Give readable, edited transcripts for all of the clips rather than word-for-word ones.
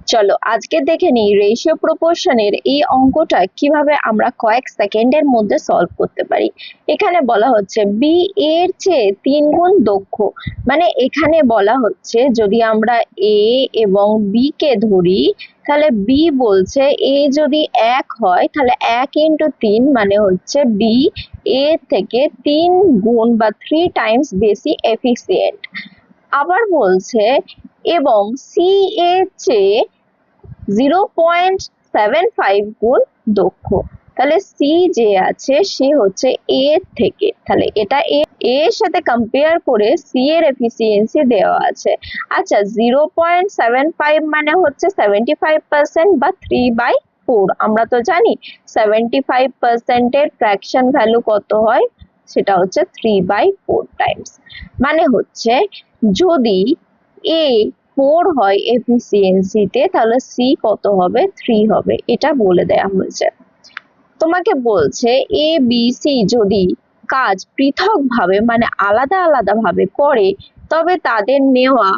চলো আজকে দেখে নিই রেশিও প্রপোর্শনের এই অঙ্কটা কিভাবে আমরা কয়েক সেকেন্ডের মধ্যে সলভ করতে পারি। এখানে বলা হচ্ছে বি এর চেয়ে 3 গুণ দক্ষ। মানে এখানে বলা হচ্ছে যদি আমরা এ এবং বি কে ধরি, তাহলে বি বলছে এ যদি 1 হয় তাহলে 1 × 3 মানে হচ্ছে বি এ থেকে 3 গুণ বা 3 টাইমস বেশি এফিসিয়েন্ট। আবার বলছে এবং সি এর চেয়ে 0.75 গুণ দক্ষ। তাহলে সি যে আছে সে হচ্ছে এ থেকে, তাহলে এটা এর সাথে কম্পেয়ার করে সি এর এফিসিয়েন্সি দেওয়া আছে। আচ্ছা, 0.75 মানে হচ্ছে 75% বা 3/4। আমরা তো জানি 75% এর ফ্র্যাকশন ভ্যালু কত হয়, সেটা হচ্ছে 3/4 টাইমস। মানে হচ্ছে যদি এ 4 হয় এফিসিয়েন্সিতে, তাহলে সি কত হবে, 3 হবে, এটা বলে দেয়া হয়েছে। তোমাকে বলছে এ বি সি যদি কাজ পৃথকভাবে মানে আলাদা আলাদা ভাবে করে, তবে তাদের নেওয়া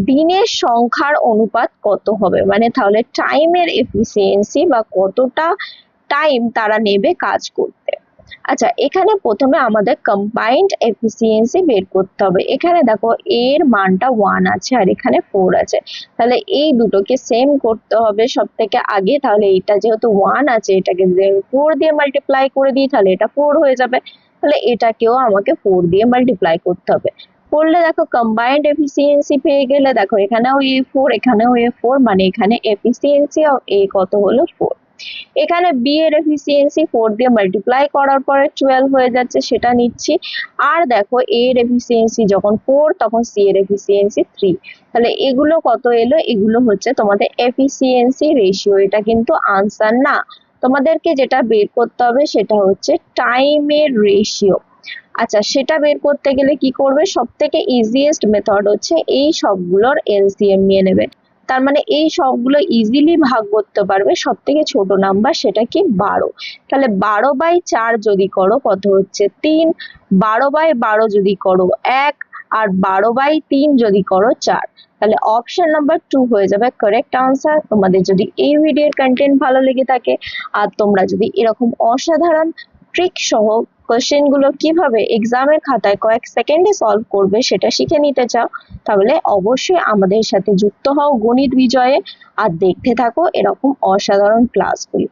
দিনের সংখ্যার অনুপাত কত হবে, মানে তাহলে টাইমের এফিসিয়েন্সি বা কতটা টাইম তারা নেবে কাজ করতে। আচ্ছা, এখানে প্রথমে আমাদের কম্বাইন্ড এফিসিয়েন্সি বের করতে হবে। এখানে দেখো এর মানটা 1 আছে আর এখানে 4 আছে, তাহলে এই দুটোকে সেম করতে হবে সব থেকে আগে। তাহলে এটা যেহেতু 1 আছে, এটাকে 4 দিয়ে মাল্টিপ্লাই করে দিই, তাহলে এটা 4 হয়ে যাবে। তাহলে এটাকেও আমাকে 4 দিয়ে মাল্টিপ্লাই করতে হবে। করলে দেখো কম্বাইন্ড এফিসিয়েন্সি পেয়ে গেলে, দেখো এখানেও A4 এখানেও A4, মানে এখানে এফিসিয়েন্সি অফ এ কত হলো 4। এখানে বি এর এফিসিয়েন্সি 4 দিয়ে মাল্টিপ্লাই করার পরে 12 হয়ে যাচ্ছে, সেটা নিচ্ছি। আর দেখো এ এর এফিসিয়েন্সি যখন 4 তখন সি এর এফিসিয়েন্সি 3। তাহলে এগুলো কত এলো, এগুলো হচ্ছে তোমাদের এফিসিয়েন্সি রেশিও। এটা কিন্তু আনসার না, তোমাদেরকে যেটা বের করতে হবে সেটা হচ্ছে টাইমের রেশিও। আচ্ছা, সেটা বের করতে গেলে কি করবে, সব থেকে ইজিয়েস্ট মেথড হচ্ছে এই সবগুলোর এলসিএম নিয়ে নেবে। তার মানে এই সবগুলো ইজিলি ভাগ করতে পারবে সব থেকে ছোট নাম্বার, সেটা কি 12। তাহলে 12/4 যদি করো কত হচ্ছে 3, 12/12 যদি করো 1, আর 12/3 যদি করো 4। তাহলে অপশন নাম্বার 2 হয়ে যাবে কারেক্ট আনসার। তোমাদের যদি এই ভিডিওর কন্টেন্ট ভালো লেগে থাকে আর তোমরা যদি এরকম অসাধারণ ট্রিক সহ কোশ্চেন গুলো কিভাবে এক্সামের খাতায় কয়েক সেকেন্ডে সলভ করবে সেটা শিখে নিতে চাও, তাহলে অবশ্যই আমাদের সাথে যুক্ত হও গণিত বিজয়ে আর দেখতে থাকো এরকম অসাধারণ ক্লাসগুলি।